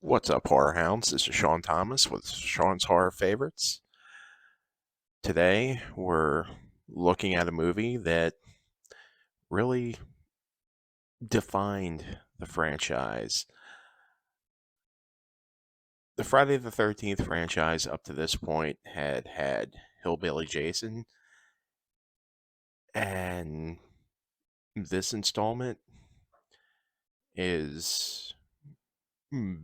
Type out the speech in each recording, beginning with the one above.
What's up, horror hounds? This is Shawn Thomas with Shawn's Horror Favorites. Today, we're looking at a movie that really defined the franchise. The Friday the 13th franchise, up to this point, had Hillbilly Jason, and this installment is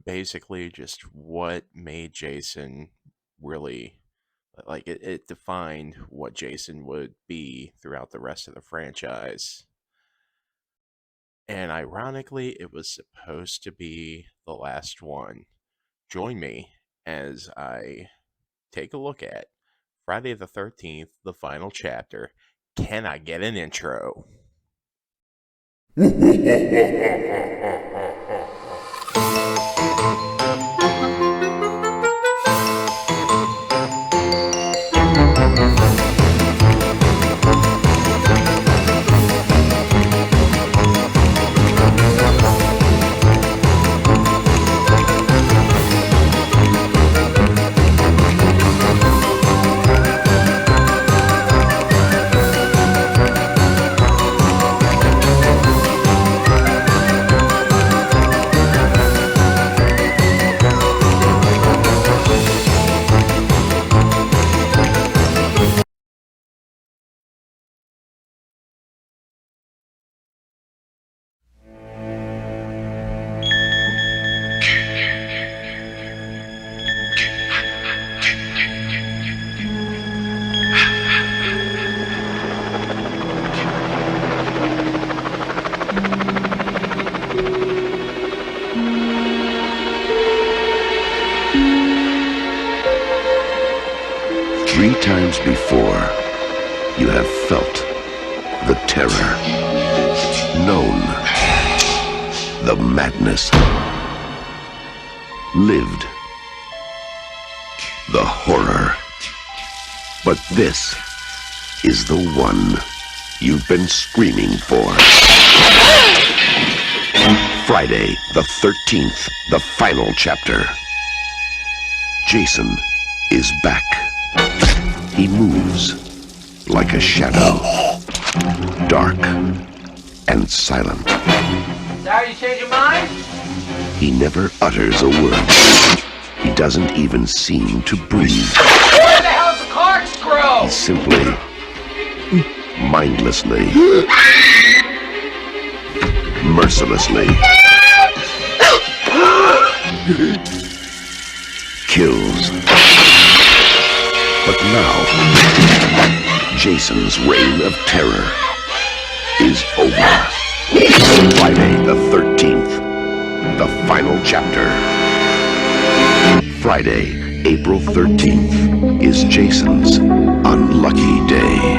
basically just what made Jason really it defined what Jason would be throughout the rest of the franchise. And ironically, it was supposed to be the last one. Join me as I take a look at Friday the 13th, the final chapter. Can I get an intro? 3 times before, you have felt the terror, known the madness, lived the horror. But this is the one you've been screaming for. Friday the 13th, the final chapter. Jason is back. He moves like a shadow, dark and silent. Sorry you changed your mind? He never utters a word. He doesn't even seem to breathe. Where the hell's the corkscrew? He simply, mindlessly, mercilessly kills. But now, Jason's reign of terror is over. Friday the 13th, the final chapter. Friday, April 13th, is Jason's unlucky day.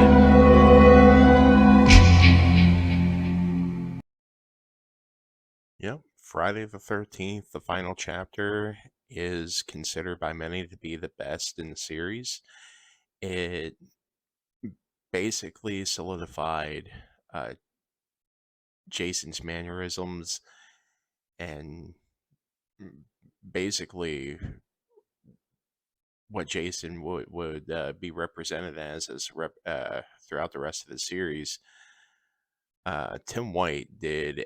Yep, Friday the 13th, the final chapter, is considered by many to be the best in the series. It basically solidified Jason's mannerisms and basically what Jason would be represented as throughout the rest of the series. Tim White did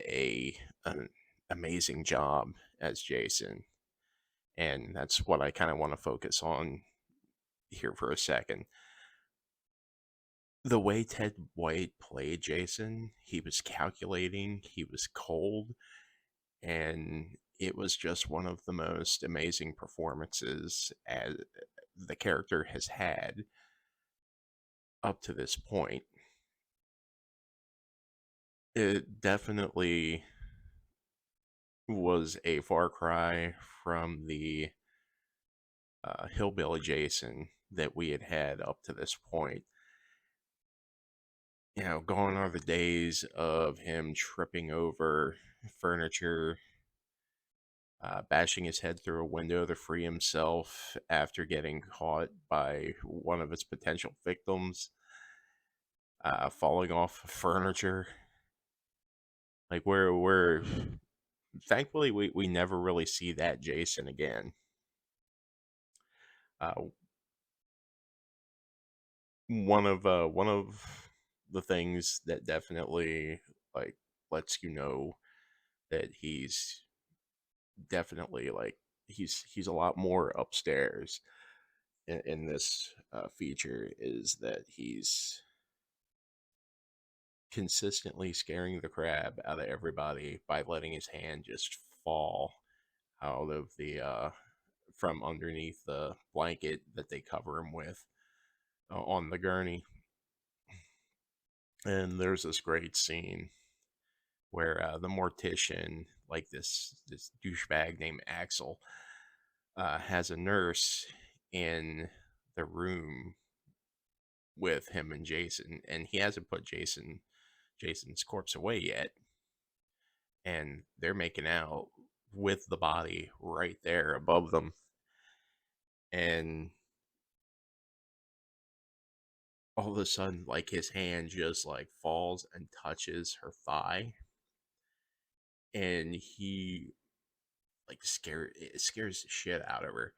an amazing job as Jason, and that's what I kind of want to focus on here for a second. The way Ted White played Jason, he was calculating, he was cold, and it was just one of the most amazing performances as the character has had up to this point. It definitely was a far cry from the hillbilly Jason that we had up to this point. You know, gone are the days of him tripping over furniture, bashing his head through a window to free himself after getting caught by one of his potential victims, falling off furniture. Like we're thankfully, we never really see that Jason again. Uh, one of the things that definitely like lets you know that he's definitely like he's a lot more upstairs in this feature is that he's consistently scaring the crap out of everybody by letting his hand just fall out of the from underneath the blanket that they cover him with on the gurney. And there's this great scene where the mortician, like this douchebag named Axel, has a nurse in the room with him and Jason, and he hasn't put Jason's corpse away yet, and they're making out with the body right there above them, and all of a sudden, like his hand just like falls and touches her thigh, and he like it scares the shit out of her,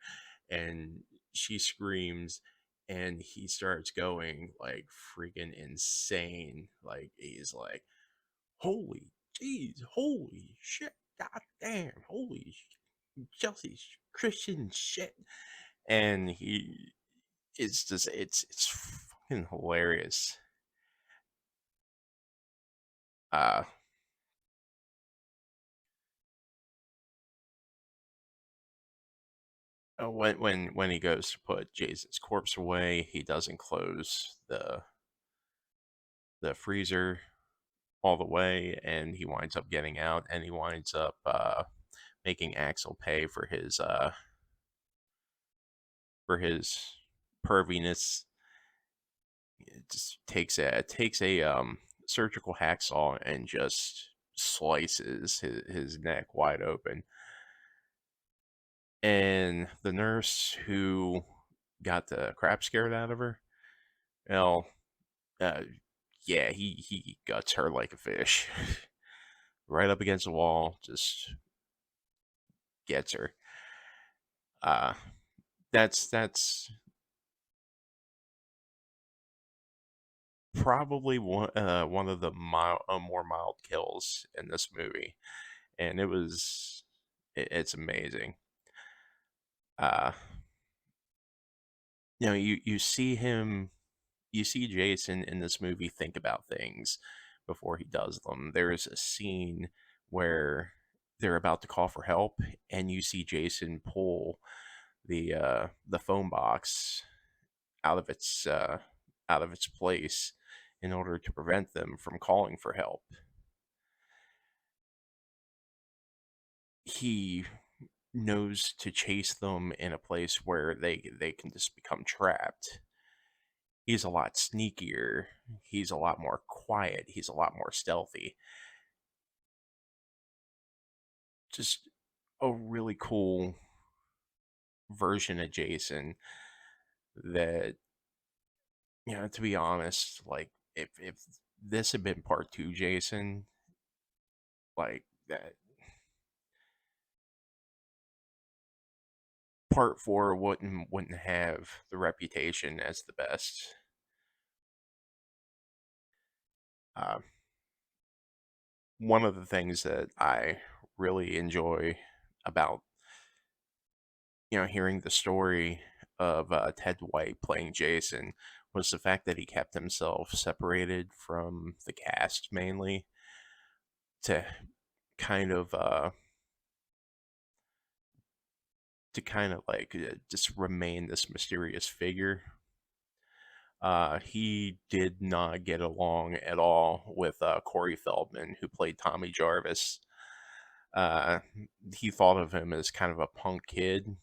and she screams, and he starts going like freaking insane, like he's like, holy jeez, holy shit, god damn, holy Chelsea's Christian shit, and he it's just it's fucking hilarious. uh when he goes to put Jason's corpse away, he doesn't close the freezer all the way, and he winds up getting out, and he winds up making Axel pay for his perviness. It just takes a surgical hacksaw and just slices his neck wide open. And the nurse who got the crap scared out of her, well, uh, yeah, he guts her like a fish, right up against the wall, just gets her. Uh, that's probably one of the more mild kills in this movie, and it's amazing. Uh, you see him, you see Jason in this movie think about things before he does them. There is a scene where they're about to call for help, and you see Jason pull the phone box out of its place in order to prevent them from calling for help. He knows to chase them in a place where they can just become trapped. He's a lot sneakier. He's a lot more quiet. He's a lot more stealthy. Just a really cool version of Jason that, to be honest, like if this had been part 2 Jason, like that part 4 wouldn't have the reputation as the best. Uh, One of the things that I really enjoy about hearing the story of Ted White playing Jason was the fact that he kept himself separated from the cast mainly to kind of uh like just remain this mysterious figure. He did not get along at all with Corey Feldman, who played Tommy Jarvis. Uh, he thought of him as kind of a punk kid.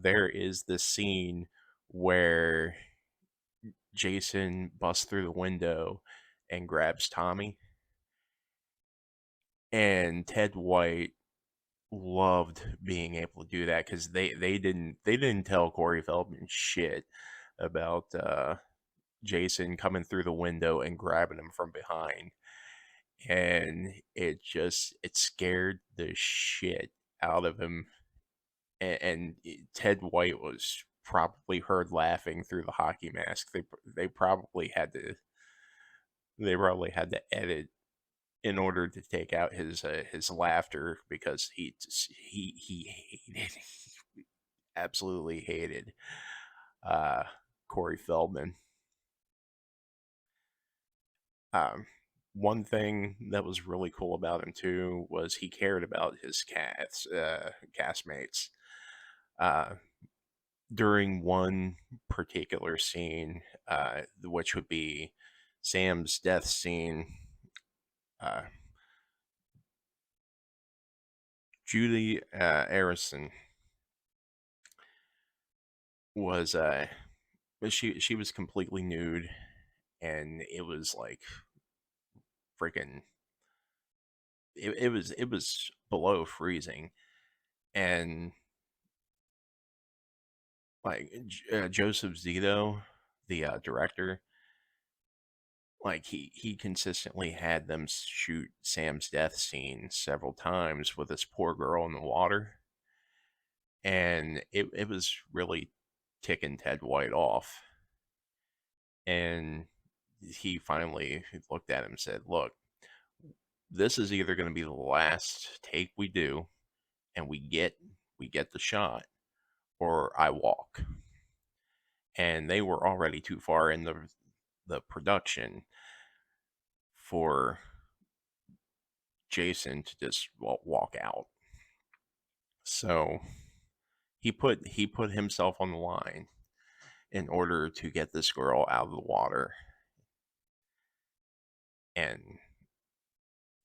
There is this scene where Jason busts through the window and grabs Tommy, and Ted White loved being able to do that because they didn't tell Corey Feldman shit about Jason coming through the window and grabbing him from behind. and it scared the shit out of him. And Ted White was probably heard laughing through the hockey mask. They probably had to edit in order to take out his laughter, because he hated he absolutely hated uh Corey Feldman. Um, One thing that was really cool about him too was he cared about his castmates. Uh, During one particular scene, which would be Sam's death scene, uh, Judy Arison was she was completely nude, and it was like freaking it was below freezing, and like Joseph Zito, the director, like he consistently had them shoot Sam's death scene several times with this poor girl in the water, and it was really ticking Ted White off. And he finally looked at him and said, "Look, this is either going to be the last take we do, and we get the shot, or I walk." And they were already too far in the production for Jason to just walk out. So he put himself on the line in order to get this girl out of the water, and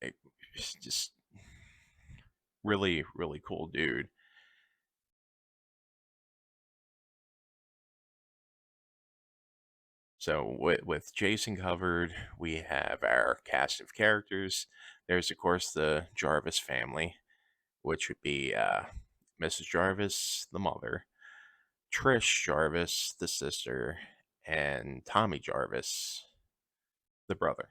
it's just really really cool dude. So with Jason covered, we have our cast of characters. There's of course the Jarvis family, which would be Mrs. Jarvis, the mother, Trish Jarvis, the sister, and Tommy Jarvis, the brother.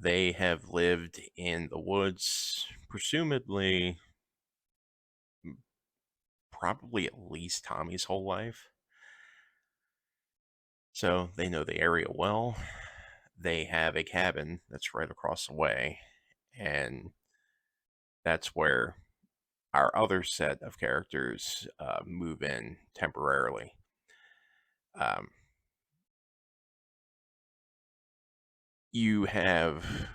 They have lived in the woods, presumably, probably at least Tommy's whole life. So they know the area well. They have a cabin that's right across the way, and that's where our other set of characters move in temporarily. Um, you have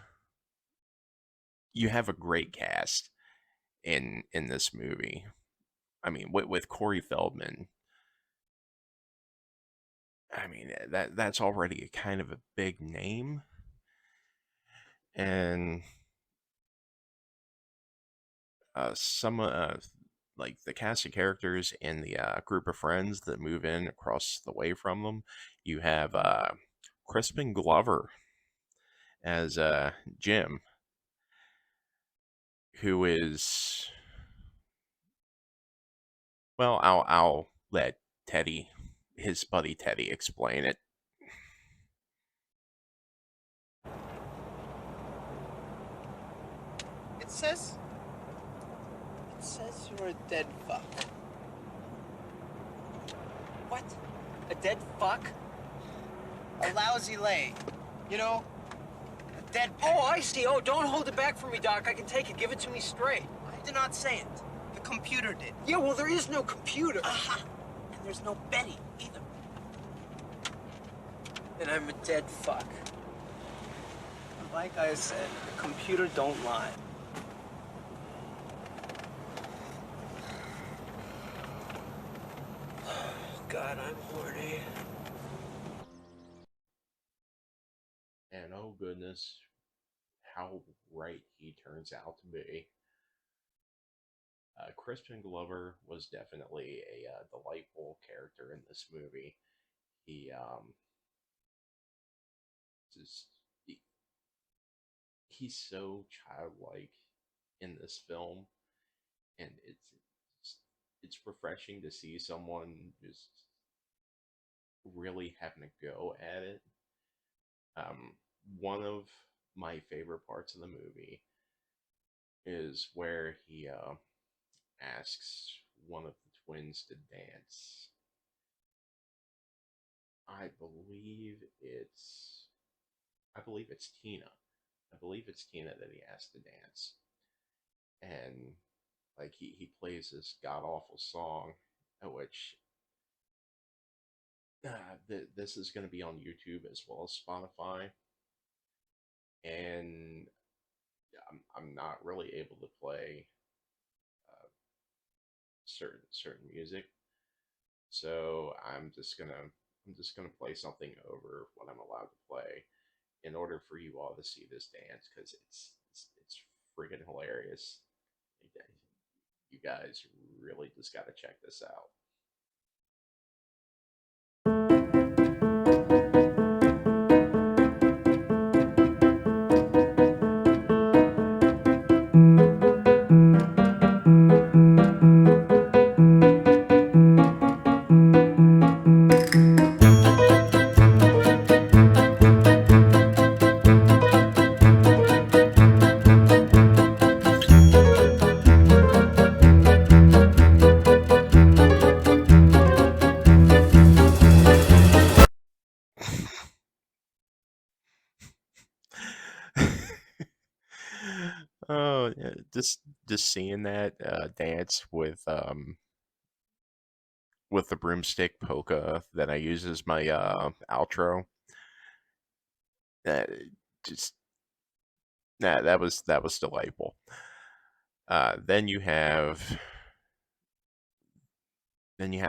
you have a great cast in this movie. I mean, with Corey Feldman, I mean that's already a kind of a big name, and some like the cast of characters in the group of friends that move in across the way from them. You have Crispin Glover as Jim, who is, well, I'll let Teddy, his buddy Teddy, explain it. It says. It says you're a dead fuck. What? A dead fuck? A lousy lay. You know? A dead pig. Oh, I see. Oh, don't hold it back from me, Doc. I can take it. Give it to me straight. I did not say it. The computer did. Yeah, well, there is no computer. Aha! And there's no Betty either. And I'm a dead fuck. Like I said, the computer don't lie. God, I'm horny. And oh goodness, how right he turns out to be. Crispin Glover was definitely a delightful character in this movie. He just he, he's so childlike in this film, and it's refreshing to see someone just really having a go at it. Um, one of my favorite parts of the movie is where he asks one of the twins to dance. I believe it's I believe it's Tina. I believe it's Tina that he asked to dance. And like he plays this god awful song, which this is going to be on YouTube as well as Spotify. And I'm not really able to play uh, certain music, so I'm just gonna play something over what I'm allowed to play in order for you all to see this dance because it's freaking hilarious. You guys really just got to check this out. Oh, yeah, just seeing that dance with the broomstick polka that I use as my outro. That just that was delightful. Then you have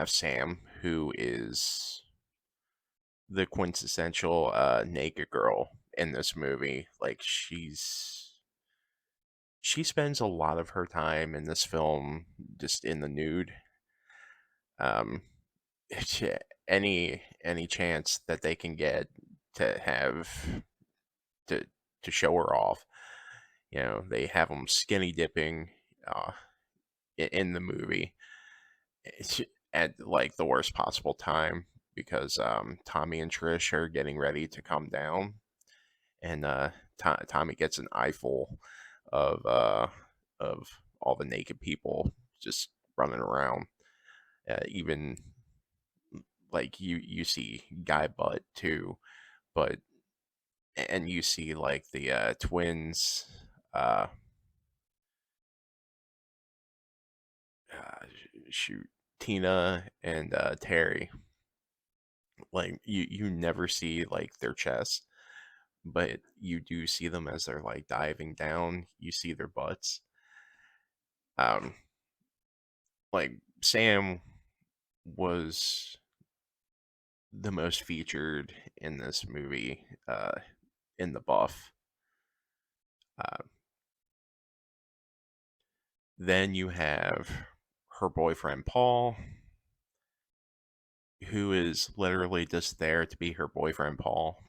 Sam, who is the quintessential naked girl in this movie. Like she spends a lot of her time in this film just in the nude. Um, she- any chance that they can get to have to to show her off, they have them skinny dipping uh, in the movie it's at like the worst possible time because Tommy and Trish are getting ready to come down, and Tommy gets an eyeful of all the naked people just running around. Even like you see guy butt too, but and you see like the twins. Uh, Shoot, Tina and Terry. Like you never see like their chests, but you do see them as they're like diving down. You see their butts. Um, like Sam was the most featured in this movie. In the buff. Uh, then you have her boyfriend Paul, who is literally just there to be her boyfriend Paul.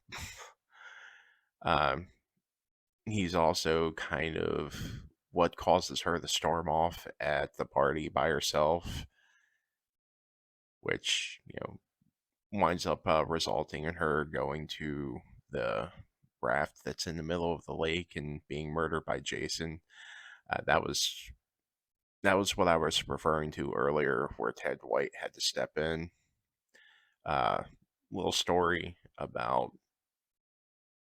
um, he's also kind of what causes her to storm off at the party by herself, which winds up resulting in her going to the raft that's in the middle of the lake and being murdered by Jason. That was what I was referring to earlier, where Ted White had to step in. Uh, Little story about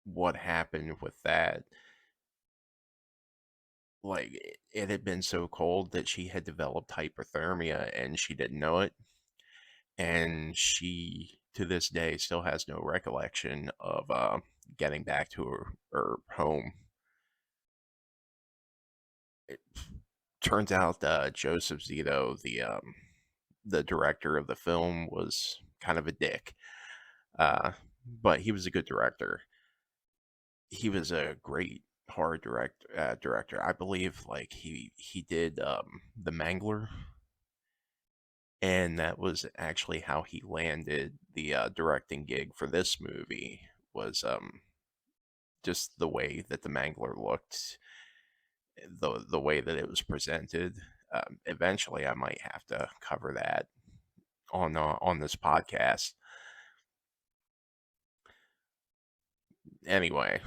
what happened with that. Like it had been so cold that she had developed hypothermia and she didn't know it, and she to this day still has no recollection of getting back to her home. It turns out Joseph Zito, the director of the film, was kind of a dick, but he was a good director. He was a great horror director. I believe like he did the Mangler, and that was actually how he landed the directing gig for this movie. Was just the way that the Mangler looked, the way that it was presented. Eventually, I might have to cover that on this podcast. Anyway,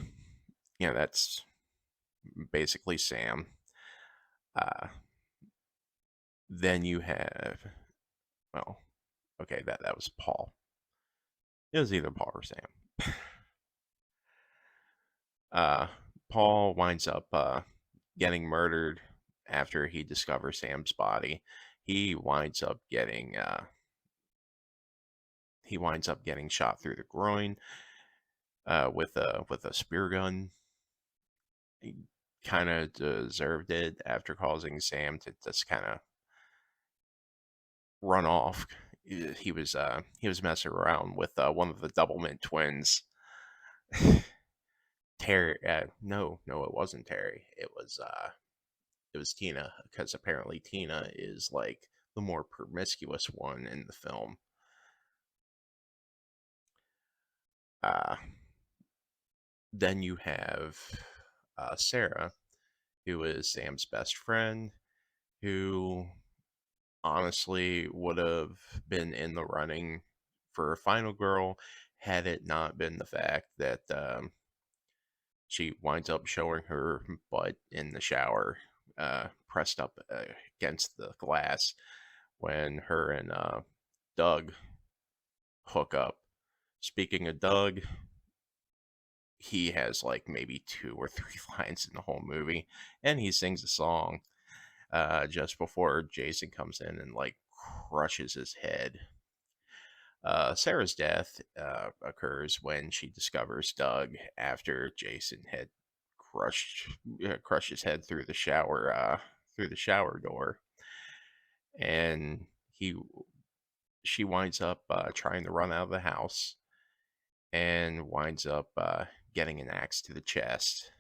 that's basically Sam. Uh, then you have, well, okay, that was Paul. It was either Paul or Sam. Uh, Paul winds up getting murdered after he discovers Sam's body. He winds up getting shot through the groin with a spear gun. He kind of deserved it after causing Sam to just kind of run off. He was messing around with one of the Doublemint twins. Terry, no, it wasn't Terry. It was Tina, because apparently Tina is like the more promiscuous one in the film. Uh, then you have Sarah, who is Sam's best friend, who honestly would have been in the running for a final girl had it not been the fact that she winds up showing her butt in the shower, pressed up against the glass when her and Doug hook up. Speaking of Doug, he has like maybe two or three lines in the whole movie, and he sings a song just before Jason comes in and like crushes his head. Sarah's death occurs when she discovers Doug after Jason had crushed his head through the shower door, and he she winds up trying to run out of the house and winds up getting an axe to the chest.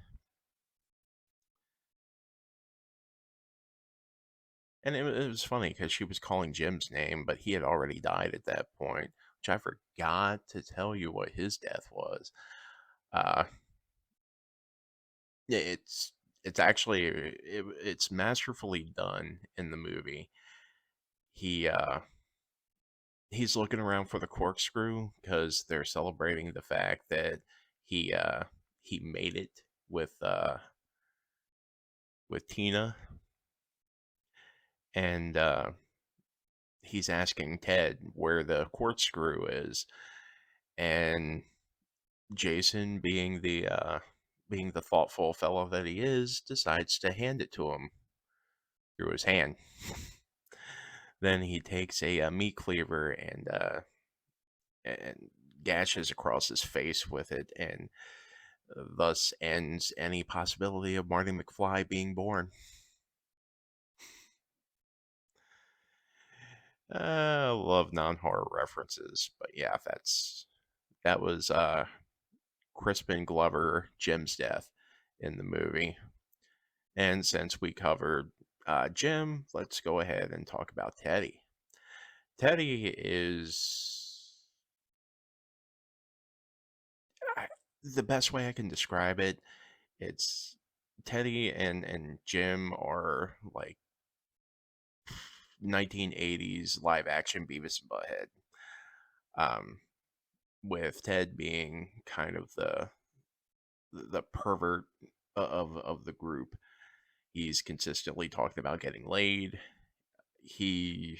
And it was funny because she was calling Jim's name, but he had already died at that point, which I forgot to tell you what his death was. Uh, yeah, it's actually it's masterfully done in the movie. He he's looking around for the corkscrew because they're celebrating the fact that he uh he made it with Tina, and he's asking Ted where the corkscrew is, and Jason, being the thoughtful fellow that he is, decides to hand it to him through his hand. Then he takes a meat cleaver and gashes across his face with it, and thus ends any possibility of Marty McFly being born. Love non-horror references, but yeah, that was Crispin Glover, Jim's death in the movie. And since we covered Jim, let's go ahead and talk about Teddy. Teddy is I, the best way I can describe it. It's Teddy and Jim are like 1980s live action Beavis and Butthead. Um, with Ted being kind of the pervert of the group. He's consistently talked about getting laid. He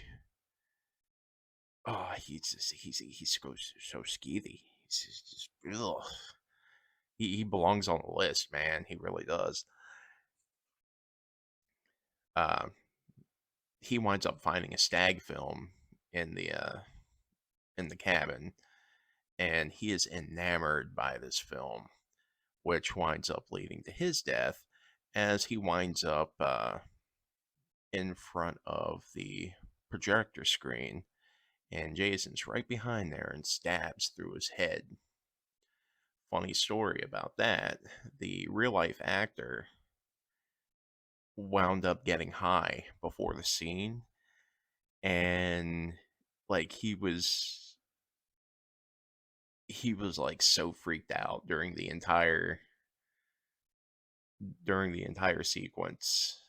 he's so skeevy. He's just ugh. He belongs on the list, man. He really does. Um, he winds up finding a stag film in the cabin, and he is enamored by this film, which winds up leading to his death, as he winds up in front of the projector screen, and Jason's right behind there and stabs through his head. Funny story about that: the real life actor wound up getting high before the scene, and like he was like so freaked out during the entire sequence.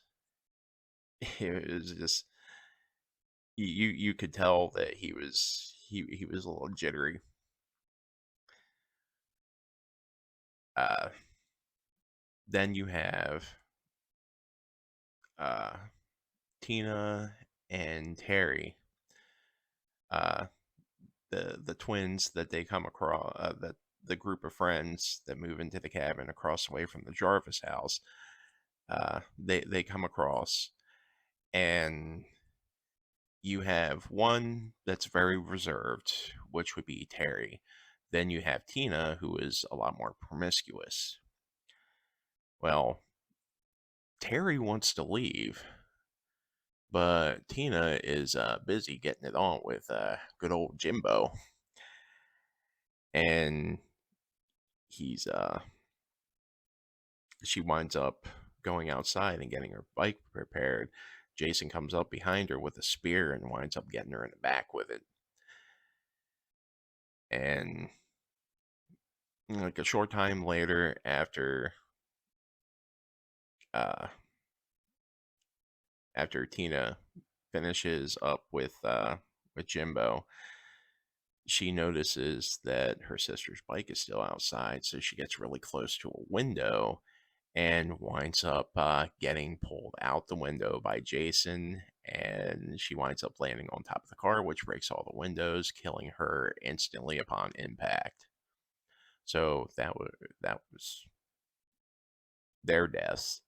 It was just you could tell that he was a little jittery. Uh, then you have uh, Tina and Terry, uh, the twins that they come across, that the group of friends that move into the cabin across the way from the Jarvis house. They come across, and you have one that's very reserved, which would be Terry. Then you have Tina, who is a lot more promiscuous. Well, Terry wants to leave, but Tina is busy getting it on with good old Jimbo, and he's she winds up going outside and getting her bike prepared. Jason comes up behind her with a spear and winds up getting her in the back with it. And like a short time later, uh, after Tina finishes up with Jimbo, she notices that her sister's bike is still outside, so she gets really close to a window and winds up getting pulled out the window by Jason. And she winds up landing on top of the car, which breaks all the windows, killing her instantly upon impact. So that was their deaths.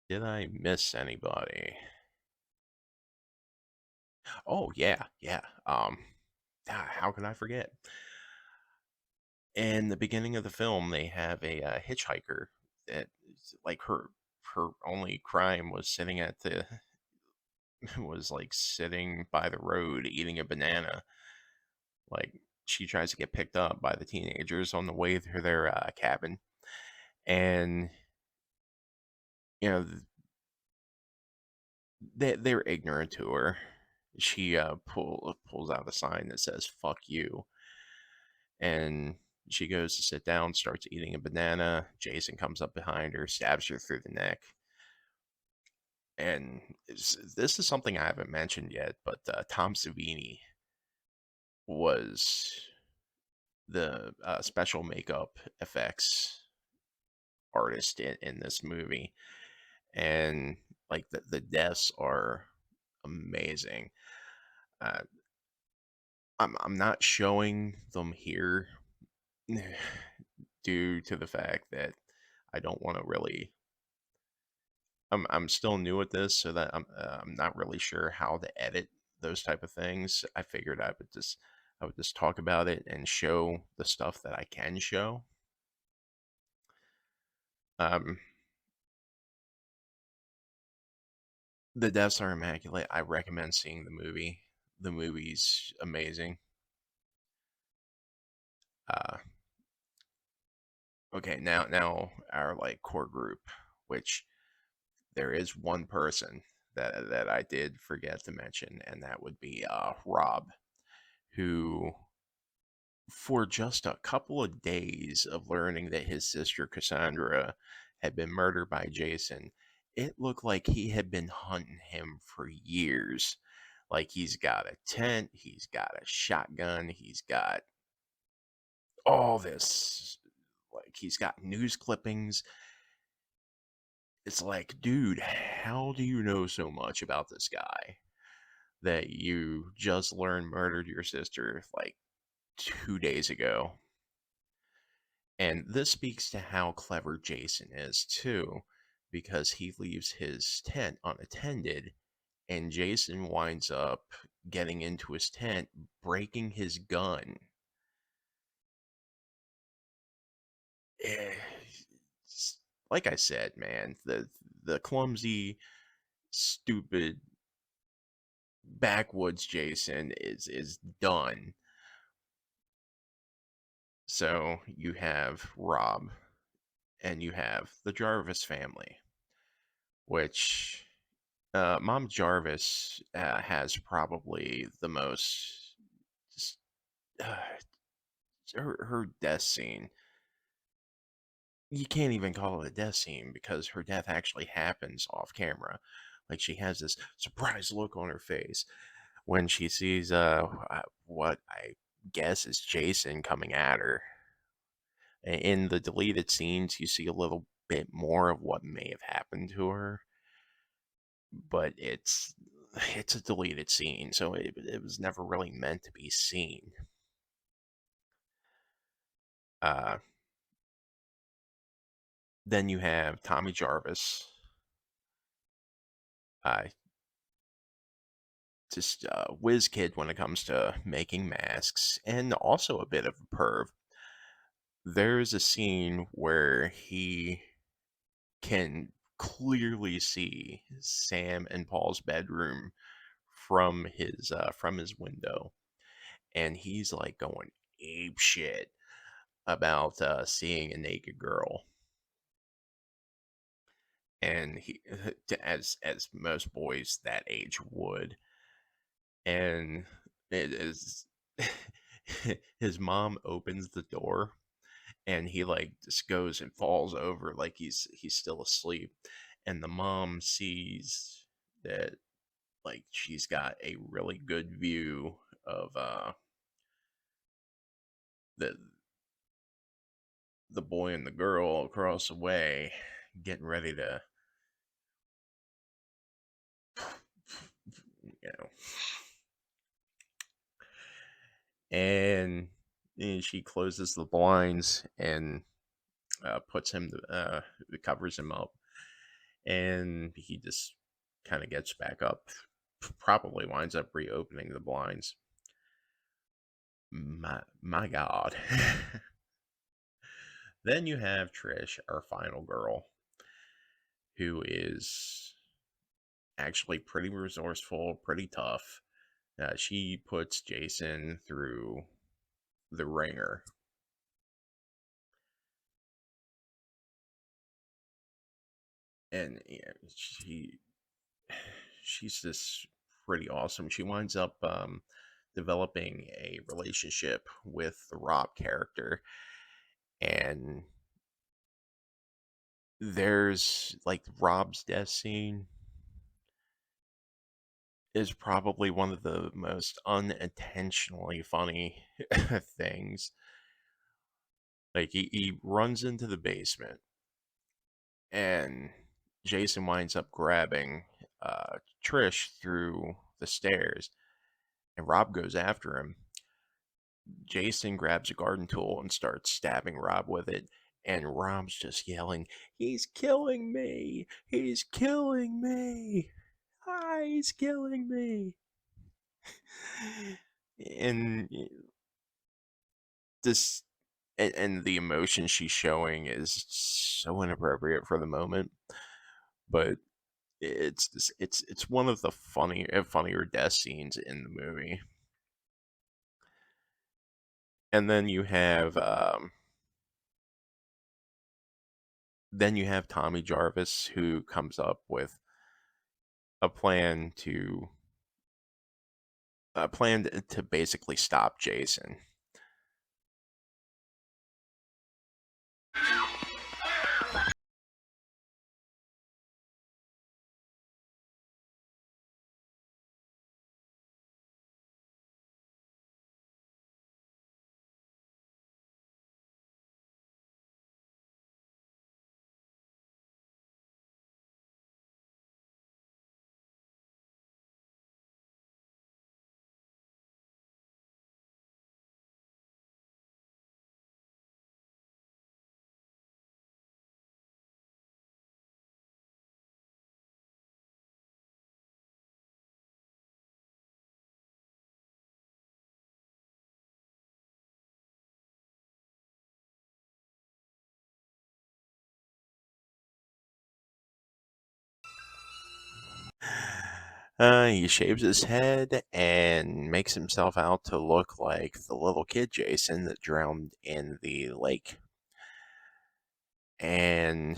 Did I miss anybody? Oh yeah, yeah. How can I forget? In the beginning of the film, they have a hitchhiker that like her only crime was sitting at the was like sitting by the road eating a banana. Like she tries to get picked up by the teenagers on the way to their cabin, and you know they're ignorant to her. She pulls out a sign that says "fuck you," and she goes to sit down, starts eating a banana. Jason comes up behind her, stabs her through the neck. And this is something I haven't mentioned yet, but Tom Savini was the special makeup effects artist in this movie, and like the deaths are amazing. Uh, I'm not showing them here due to the fact that I don't want to really. I'm still new at this, so that I'm not really sure how to edit those type of things. I figured I would just talk about it and show the stuff that I can show. Um, the deaths are immaculate. I recommend seeing the movie. The movie's amazing. Uh, okay, now our like core group, which there is one person that I did forget to mention, and that would be Rob, who for just a couple of days of learning that his sister Cassandra had been murdered by Jason, it looked like he had been hunting him for years. Like he's got a tent, he's got a shotgun, he's got all this, like he's got news clippings. It's like, dude, how do you know so much about this guy that you just learned murdered your sister like 2 days ago? And this speaks to how clever Jason is, too, because he leaves his tent unattended, and Jason winds up getting into his tent, breaking his gun. Eh, Like I said, man, the clumsy, stupid backwoods Jason is done. So you have Rob, and you have the Jarvis family, which Mom Jarvis has probably the most. Uh, her death scene. You can't even call it a death scene because her death actually happens off camera. Like she has this surprised look on her face when she sees what I guess is Jason coming at her. In the deleted scenes, you see a little bit more of what may have happened to her, but it's a deleted scene, so it was never really meant to be seen. Uh, then you have Tommy Jarvis, uh, just a whiz kid when it comes to making masks, and also a bit of a perv. There's a scene where he can clearly see Sam and Paul's bedroom from his window, and he's like going ape shit about seeing a naked girl, and he as most boys that age would, and it is his mom opens the door, and he like just goes and falls over like he's still asleep, and the mom sees that like she's got a really good view of the the boy and the girl across the way getting ready to, you know, and, and she closes the blinds and puts him covers him up, and he just kind of gets back up, probably winds up reopening the blinds. My god. Then you have Trish, our final girl, who is actually pretty resourceful, pretty tough. She puts Jason through the ringer, and yeah, she's just pretty awesome. She winds up developing a relationship with the Rob character, and there's like Rob's death scene is probably one of the most unintentionally funny things. Like he runs into the basement, and Jason winds up grabbing Trish through the stairs, and Rob goes after him. Jason grabs a garden tool and starts stabbing Rob with it, and Rob's just yelling, "He's killing me! He's killing me! Ah, he's killing me!" And this and the emotion she's showing is so inappropriate for the moment, but it's one of the funnier death scenes in the movie. And then you have Tommy Jarvis, who comes up with a plan to basically stop Jason. He shaves his head and makes himself out to look like the little kid Jason that drowned in the lake. And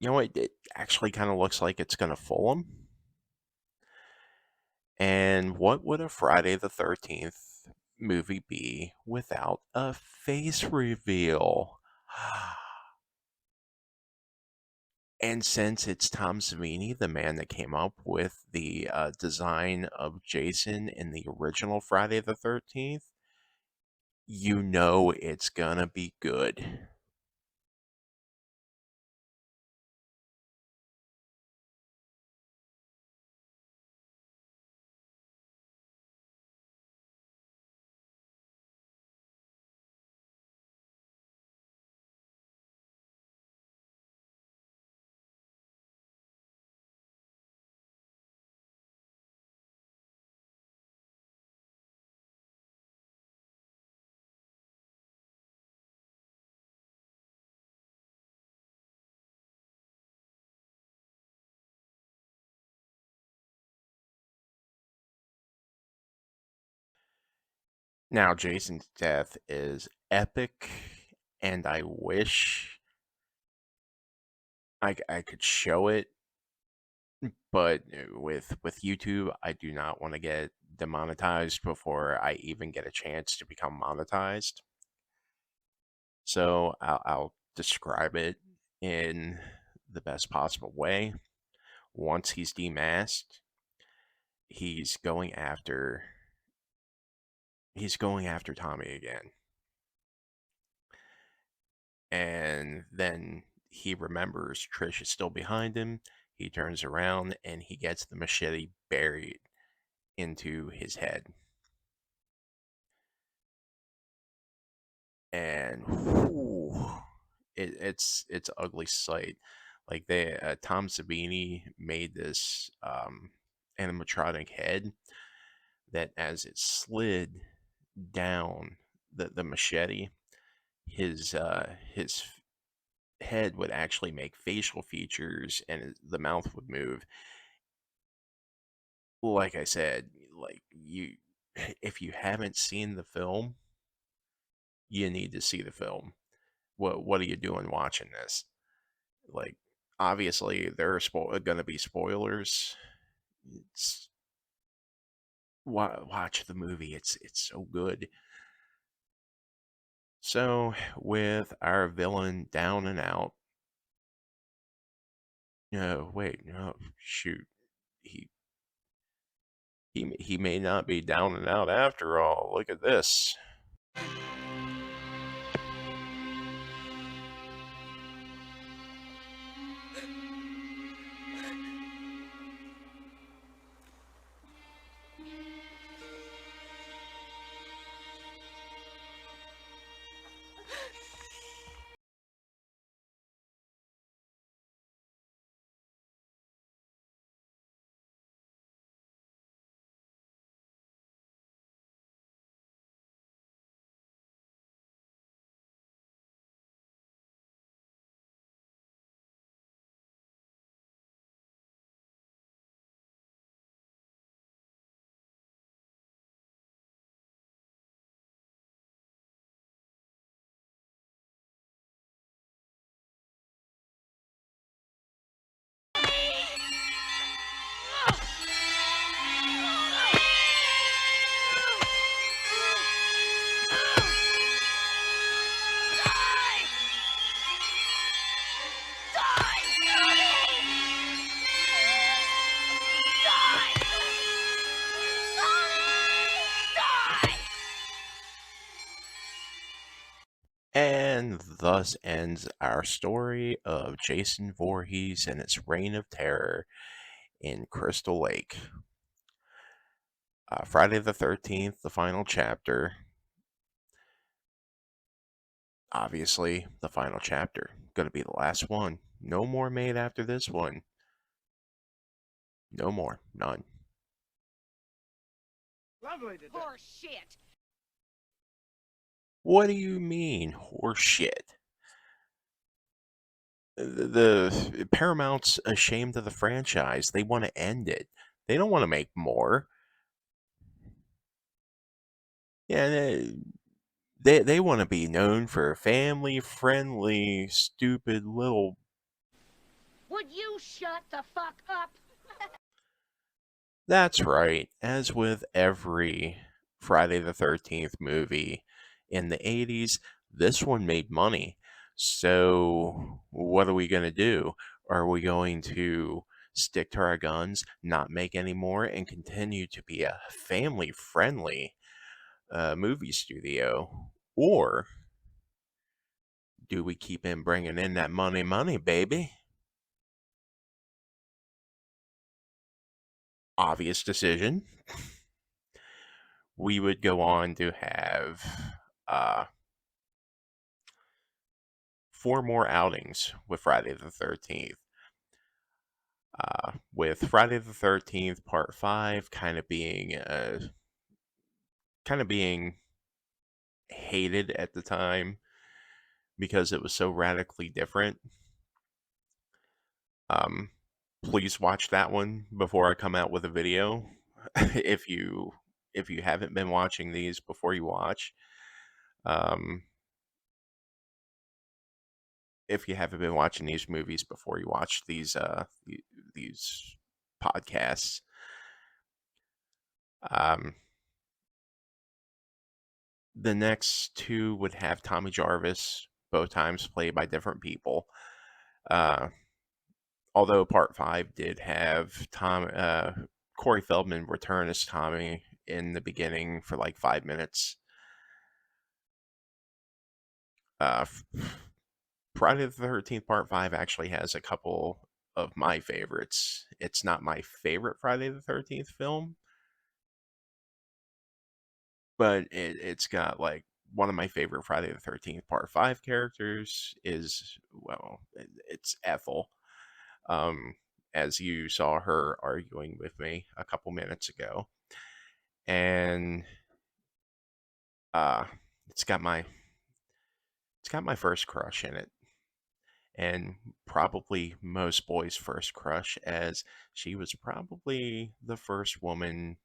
you know, it actually kind of looks like it's going to fool him. And what would a Friday the 13th movie be without a face reveal? And since it's Tom Savini, the man that came up with the design of Jason in the original Friday the 13th, you know it's gonna be good. Now, Jason's death is epic, and I wish I could show it, but with YouTube, I do not want to get demonetized before I even get a chance to become monetized. So I'll describe it in the best possible way. Once he's demasked, he's going after he's going after Tommy again. And then he remembers Trish is still behind him. He turns around and he gets the machete buried into his head. And whew, it's ugly sight. Like they Tom Savini made this animatronic head that as it slid down the machete, his head would actually make facial features and the mouth would move. Like I said, like you if you haven't seen the film, you need to see the film. What are you doing watching this? Like obviously there are going to be spoilers. It's watch the movie. It's so good. So with our villain down and out, no, wait, no, shoot. He he may not be down and out after all. Look at this. And thus ends our story of Jason Voorhees and its reign of terror in Crystal Lake. Friday the 13th, the final chapter. Obviously, the final chapter. Going to be the last one. No more made after this one. No more. None. Horse shit. What do you mean, horseshit? The Paramount's ashamed of the franchise. They want to end it. They don't want to make more. Yeah, they want to be known for family friendly, stupid little. Would you shut the fuck up? That's right. As with every Friday the 13th movie in the 80s, this one made money. So, what are we going to do? Are we going to stick to our guns, not make any more, and continue to be a family friendly movie studio? Or do we keep in bringing in that money, baby? Obvious decision. We would go on to have uh, 4 more outings with Friday the 13th. With Friday the 13th Part 5 kind of being hated at the time because it was so radically different. Um, please watch that one before I come out with a video. if you if you haven't been watching these before you watch, um, if you haven't been watching these movies before you watch these podcasts, um, the next two would have Tommy Jarvis, both times played by different people. Uh, although Part 5 did have Corey Feldman return as Tommy in the beginning for like 5 minutes. Uh, Friday the 13th Part 5 actually has a couple of my favorites. It's not my favorite Friday the 13th film, but it's got like one of my favorite Friday the 13th Part 5 characters is, well, it's Ethel. Um, as you saw her arguing with me a couple minutes ago. And uh, it's got my first crush in it, and probably most boys' first crush, as she was probably the first woman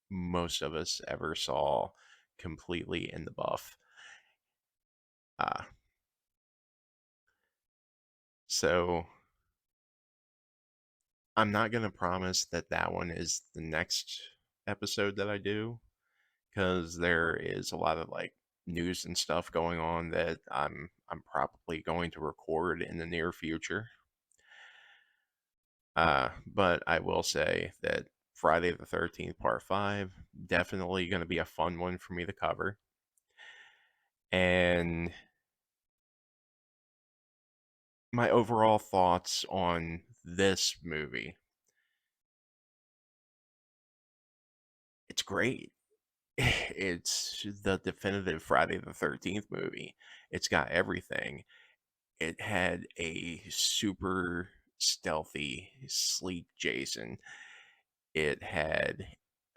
most of us ever saw completely in the buff. Uh, so I'm not gonna promise that that one is the next episode that I do, because there is a lot of like news and stuff going on that I'm probably going to record in the near future. But I will say that Friday the 13th Part 5 definitely going to be a fun one for me to cover. And my overall thoughts on this movie, it's great. It's the definitive Friday the 13th movie. It's got everything. It had a super stealthy, sleek Jason. It had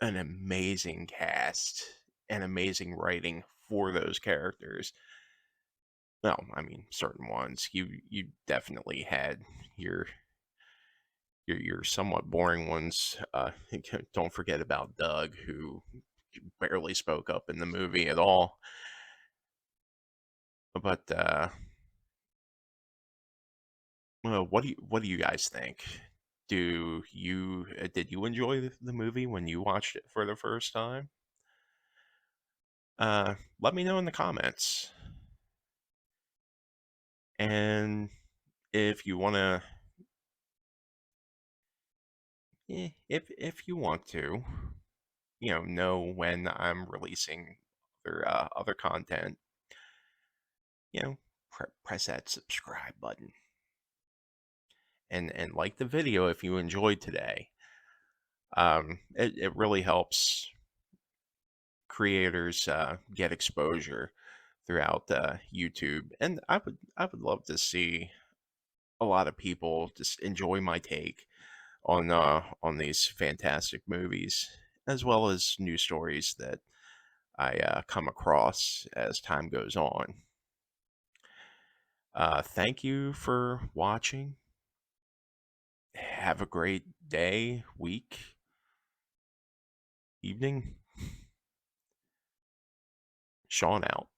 an amazing cast and amazing writing for those characters. Well, I mean, certain ones. You definitely had your your somewhat boring ones. Don't forget about Doug, who barely spoke up in the movie at all. But well, what do you guys think? Did you enjoy the movie when you watched it for the first time? Let me know in the comments. And if you want to, if you want to, know when I'm releasing other content, press that subscribe button and like the video if you enjoyed today. It really helps creators get exposure throughout YouTube, and I would love to see a lot of people just enjoy my take on these fantastic movies, as well as new stories that I come across as time goes on. Thank you for watching. Have a great day, week, evening. Shawn out.